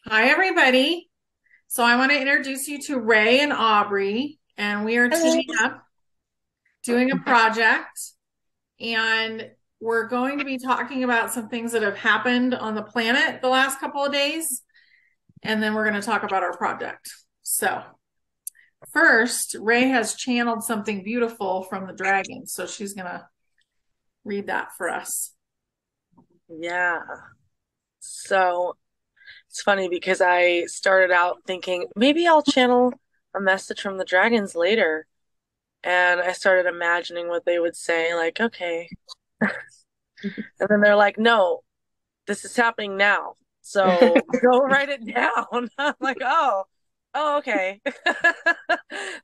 Hi, everybody. So I want to introduce you to Ray and Aubrey, and we are Hello. teaming up doing a project, and we're going to be talking about some things that have happened on the planet the last couple of days, and then we're going to talk about our project. So first, Ray has channeled something beautiful from the dragon, so she's going to read that for us. Yeah. So it's funny because I started out thinking maybe I'll channel a message from the dragons later. And I started imagining what they would say, like, okay. And then they're like, no, this is happening now. So go write it down. I'm like, oh, okay.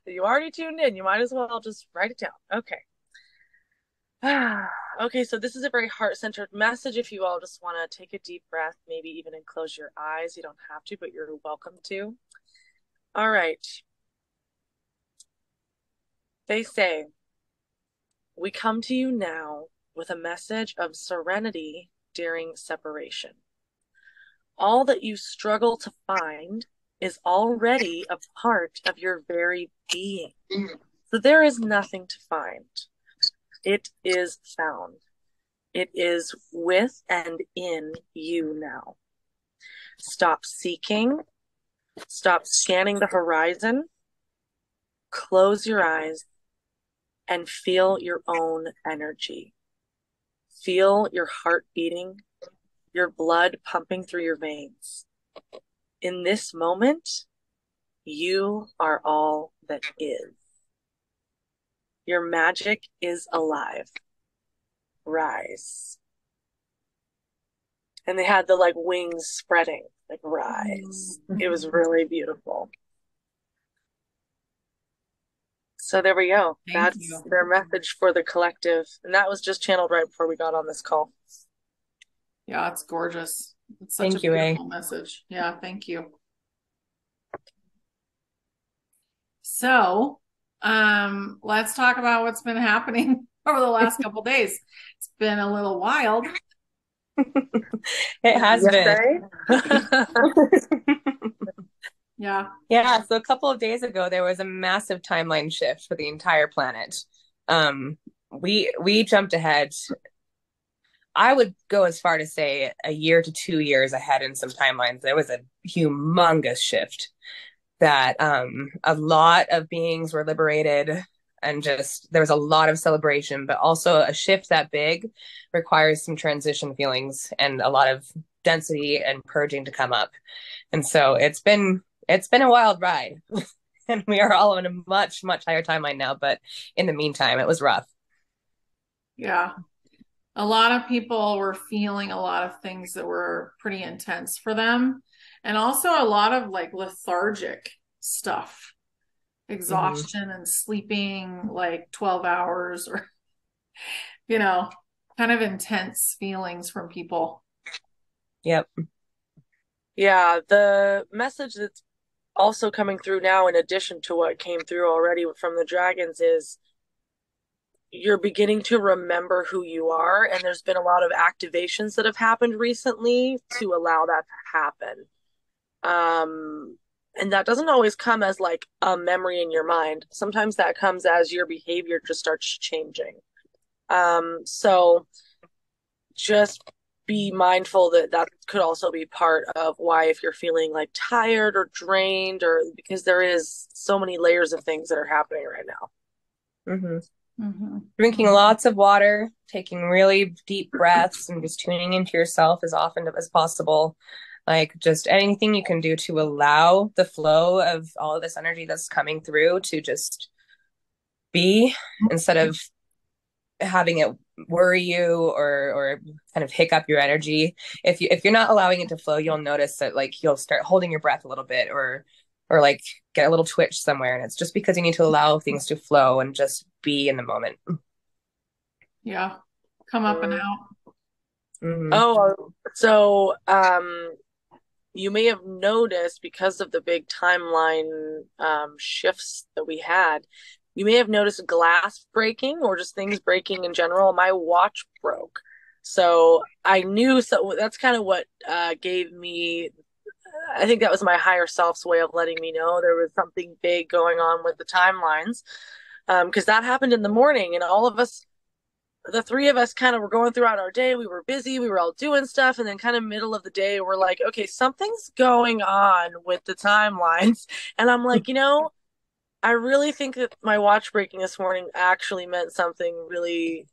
You already tuned in. You might as well just write it down. Okay. Okay, so this is a very heart-centered message. If you all just want to take a deep breath, maybe even and close your eyes. You don't have to, but you're welcome to. All right. They say, we come to you now with a message of serenity during separation. All that you struggle to find is already a part of your very being. So there is nothing to find. It is found. It is with and in you now. Stop seeking. Stop scanning the horizon. Close your eyes and feel your own energy. Feel your heart beating, your blood pumping through your veins. In this moment, you are all that is. Your magic is alive. Rise. And they had the like wings spreading, like rise. It was really beautiful. So there we go. Thank That's you. their message for the collective. And that was just channeled right before we got on this call. Yeah, it's gorgeous. It's such a Thank you, Ray. beautiful message. Yeah, thank you. So, let's talk about what's been happening over the last couple of days. It's been a little wild. It has Yes, been. I. Yeah. Yeah, so a couple of days ago there was a massive timeline shift for the entire planet. We jumped ahead. I would go as far to say a year to 2 years ahead in some timelines. There was a humongous shift that a lot of beings were liberated and just there was a lot of celebration, but also a shift that big requires some transition feelings and a lot of density and purging to come up. And so it's been a wild ride. And we are all in a much, much higher timeline now, but in the meantime, it was rough. Yeah. A lot of people were feeling a lot of things that were pretty intense for them. And also a lot of like lethargic stuff, Mm-hmm. exhaustion and sleeping like 12 hours or, you know, kind of intense feelings from people. Yep. Yeah, the message that's also coming through now, in addition to what came through already from the dragons, is you're beginning to remember who you are. And there's been a lot of activations that have happened recently to allow that to happen. And that doesn't always come as like a memory in your mind. Sometimes that comes as your behavior just starts changing. So just be mindful that that could also be part of why, if you're feeling like tired or drained, or because there is so many layers of things that are happening right now. Mm-hmm. Hmm. Drinking lots of water, taking really deep breaths, and just tuning into yourself as often as possible. Like just anything you can do to allow the flow of all of this energy that's coming through to just be instead of having it worry you or kind of hiccup your energy. If you're not allowing it to flow, you'll notice that like you'll start holding your breath a little bit or like get a little twitch somewhere, and it's just because you need to allow things to flow and just be in the moment. Yeah. Come up and out. Mm-hmm. Oh, so you may have noticed, because of the big timeline shifts that we had, you may have noticed glass breaking or just things breaking in general. My watch broke. So I knew, so that's kind of what gave me I think that was my higher self's way of letting me know there was something big going on with the timelines. Because that happened in the morning, and all of us, the three of us, kind of were going throughout our day. We were busy, we were all doing stuff, and then kind of middle of the day, we're like, okay, something's going on with the timelines. And I'm like, I really think that my watch breaking this morning actually meant something really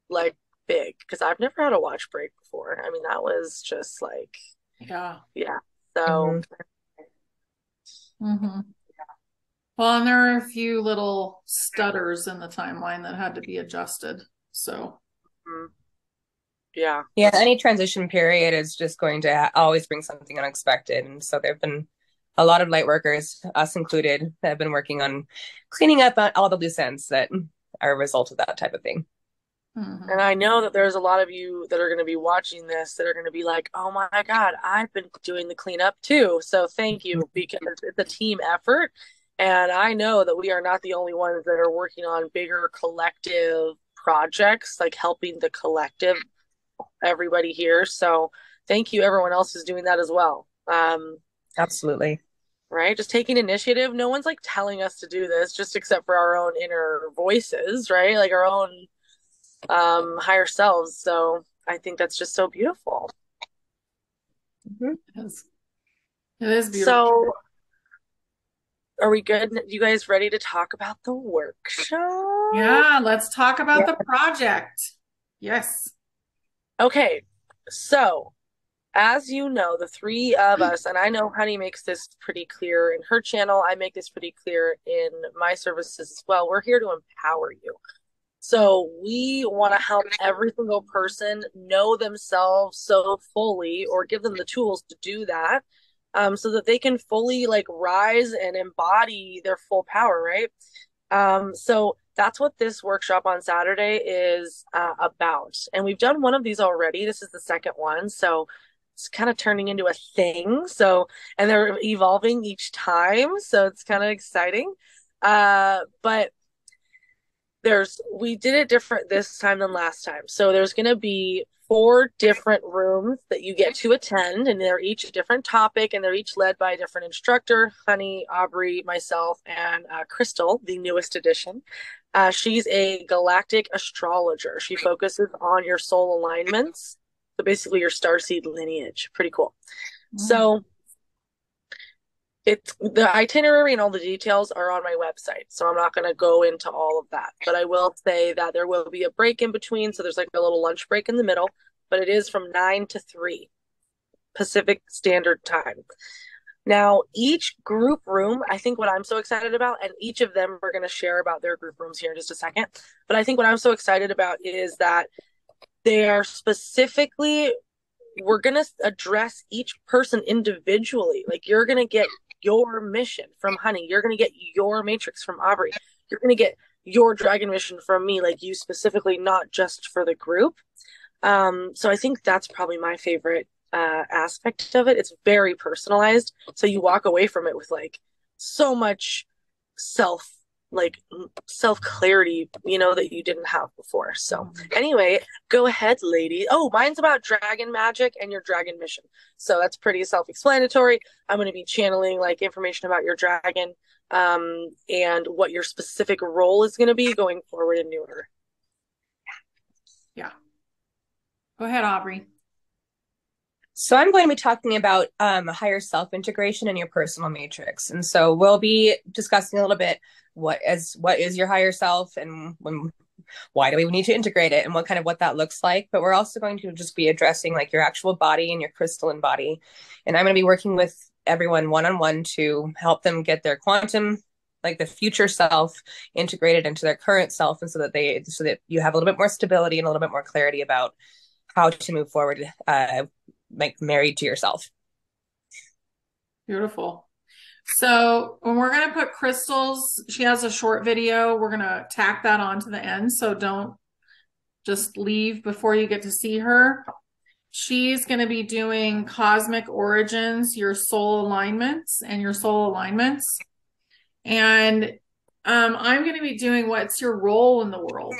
like big because I've never had a watch break before. I mean, that was just like, Yeah. yeah. So, Mhm. Mm-hmm. Well, and there are a few little stutters in the timeline that had to be adjusted. So, mm, yeah. Yeah, any transition period is just going to always bring something unexpected. And so there have been a lot of light workers, us included, that have been working on cleaning up all the loose ends that are a result of that type of thing. And I know that there's a lot of you that are going to be watching this that are going to be like, oh my God, I've been doing the cleanup too. So thank you because it's a team effort. And I know that we are not the only ones that are working on bigger collective projects, like helping the collective, everybody here. So thank you, everyone else who's doing that as well. Absolutely. Right? Just taking initiative. No one's like telling us to do this, just except for our own inner voices, right? Like our own higher selves. So I think that's just so beautiful. Mhm. it is beautiful. So are we good? You guys ready to talk about the workshop? Yeah, let's talk about Yeah. the project. Yes. Okay. So as you know, the three of us, and I know Honey makes this pretty clear in her channel, I make this pretty clear in my services as well. We're here to empower you. So we want to help every single person know themselves so fully or give them the tools to do that so that they can fully like rise and embody their full power, right? So that's what this workshop on Saturday is about. And we've done one of these already. This is the second one. So it's kind of turning into a thing. So, and they're evolving each time. So it's kind of exciting. But we did it different this time than last time. So there's going to be four different rooms that you get to attend, and they're each a different topic, and they're each led by a different instructor. Honey, Aubrey, myself, and Crystal, the newest addition. She's a galactic astrologer. She focuses on your soul alignments, so basically your starseed lineage. Pretty cool. So it's the itinerary and all the details are on my website, so I'm not going to go into all of that, but I will say that there will be a break in between, so there's like a little lunch break in the middle, but it is from 9 to 3 Pacific Standard Time. Now, each group room, I think what I'm so excited about, and each of them are going to share about their group rooms here in just a second, but I think what I'm so excited about is that they are specifically, we're going to address each person individually. Like you're going to get your mission from Honey. You're going to get your matrix from Aubrey. You're going to get your dragon mission from me, like you specifically, not just for the group. So I think that's probably my favorite aspect of it. It's very personalized. So you walk away from it with like so much self like self clarity, that you didn't have before. So anyway, go ahead, lady. Oh, mine's about dragon magic and your dragon mission. So that's pretty self-explanatory. I'm going to be channeling like information about your dragon, and what your specific role is going to be going forward in New Order. Yeah. Go ahead, Aubrey. So I'm going to be talking about higher self integration in your personal matrix, and so we'll be discussing a little bit what is your higher self, and why do we need to integrate it, and what that looks like. But we're also going to just be addressing like your actual body and your crystalline body, and I'm going to be working with everyone one-on-one to help them get their quantum, like the future self, integrated into their current self, and so that you have a little bit more stability and a little bit more clarity about how to move forward, like married to yourself. Beautiful. So when we're going to put Crystal's, she has a short video. We're going to tack that on to the end. So don't just leave before you get to see her. She's going to be doing Cosmic Origins, your soul alignments and your soul alignments. And I'm going to be doing what's your role in the world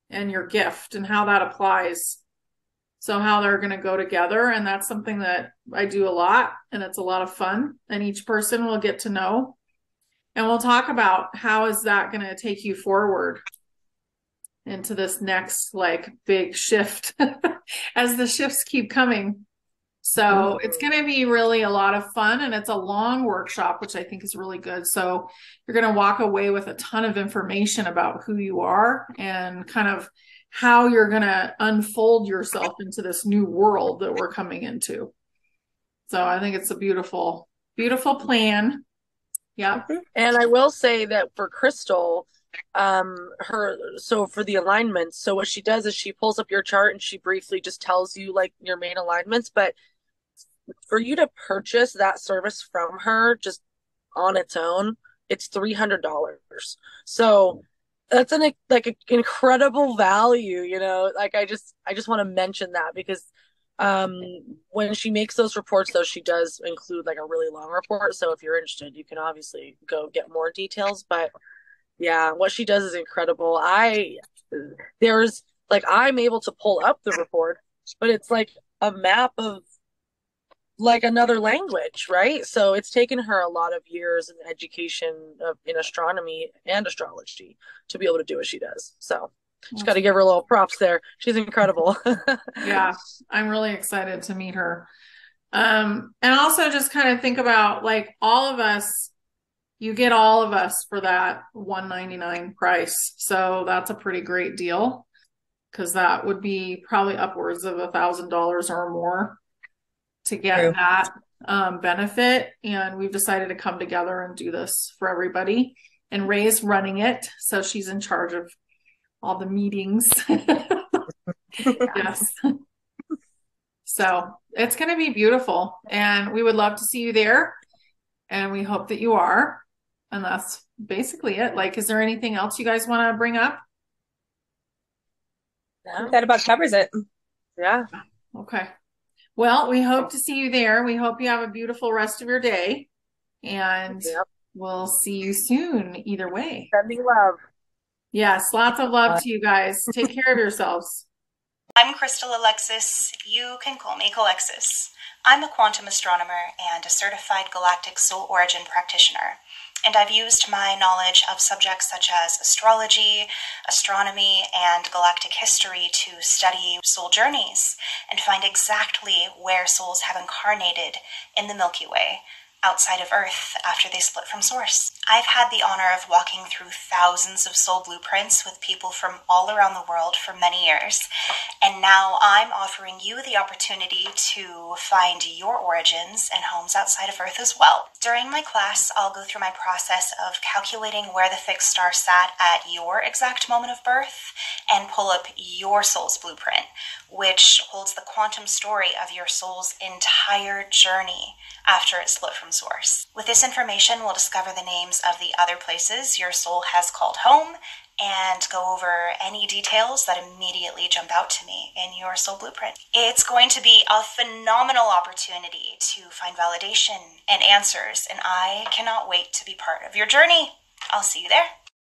and your gift and how that applies. So how they're going to go together. And that's something that I do a lot, and it's a lot of fun. And each person will get to know. And we'll talk about how is that going to take you forward into this next like big shift as the shifts keep coming. So it's going to be really a lot of fun, and it's a long workshop, which I think is really good. So you're going to walk away with a ton of information about who you are and kind of how you're going to unfold yourself into this new world that we're coming into. So I think it's a beautiful, beautiful plan. Yeah. And I will say that for Crystal, so for the alignments, so what she does is she pulls up your chart and she briefly just tells you like your main alignments, but for you to purchase that service from her just on its own, it's $300. So that's an incredible value, you know. Like I just want to mention that because when she makes those reports though, she does include like a really long report. So if you're interested, you can obviously go get more details. But yeah, what she does is incredible. There's like I'm able to pull up the report, but it's like a map of like another language, right? So it's taken her a lot of years in education in astronomy and astrology to be able to do what she does. So just got to give her a little props there. She's incredible. Yeah, I'm really excited to meet her. And also just kind of think about like all of us, you get all of us for that $199 price. So that's a pretty great deal because that would be probably upwards of $1,000 or more to get that benefit. And we've decided to come together and do this for everybody. And Ray's running it, so she's in charge of all the meetings. Yes. So it's going to be beautiful, and we would love to see you there, and we hope that you are. And that's basically it. Like, is there anything else you guys want to bring up? No. That about covers it. Yeah. Okay. Well, we hope to see you there. We hope you have a beautiful rest of your day, and we'll see you soon either way. Sending love. Yes, lots of love to you guys. Take care of yourselves. I'm Crystal Alexis. You can call me Calexis. I'm a quantum astronomer and a certified galactic soul origin practitioner, and I've used my knowledge of subjects such as astrology, astronomy, and galactic history to study soul journeys and find exactly where souls have incarnated in the Milky Way, outside of Earth after they split from Source. I've had the honor of walking through thousands of soul blueprints with people from all around the world for many years, and now I'm offering you the opportunity to find your origins and homes outside of Earth as well. During my class, I'll go through my process of calculating where the fixed star sat at your exact moment of birth and pull up your soul's blueprint, which holds the quantum story of your soul's entire journey after it split from Source. With this information, we'll discover the names of the other places your soul has called home and go over any details that immediately jump out to me in your soul blueprint. It's going to be a phenomenal opportunity to find validation and answers, and I cannot wait to be part of your journey. I'll see you there.